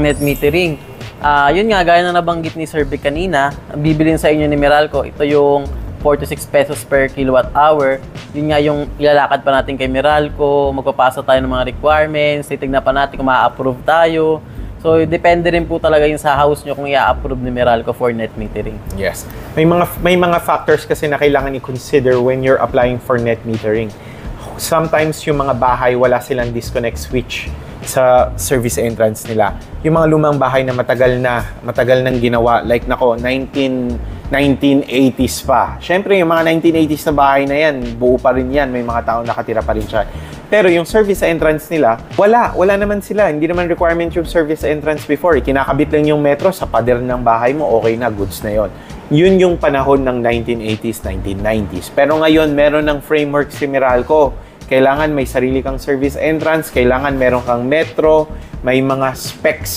net metering. Yun nga, gaya na nabanggit ni Sir Vic kanina, ang bibilin sa inyo ni Meralco, ito yung 4 to 6 pesos per kilowatt hour. Yun nga yung ilalakad pa natin kay Meralco, magpapasa tayo ng mga requirements, titignan pa natin kung ma-approve tayo. So, depende rin po talaga yung sa house nyo kung i-approve ni Meralco for net metering. Yes. May mga factors kasi na kailangan i-consider when you're applying for net metering. Sometimes yung mga bahay, wala silang disconnect switch sa service entrance nila. Yung mga lumang bahay na matagal nang ginawa, like 1980s pa. Siyempre, yung mga 1980s na bahay na yan, buo pa rin yan. May mga tao nakatira pa rin siya. Pero yung service entrance nila, wala naman sila. Hindi naman requirement yung service entrance before. Kinakabit lang yung metro sa pader ng bahay mo, okay na, goods na yon. Yun yung panahon ng 1980s, 1990s. Pero ngayon, meron ng framework si Meralco. Kailangan may sarili kang service entrance, kailangan meron kang metro, may mga specs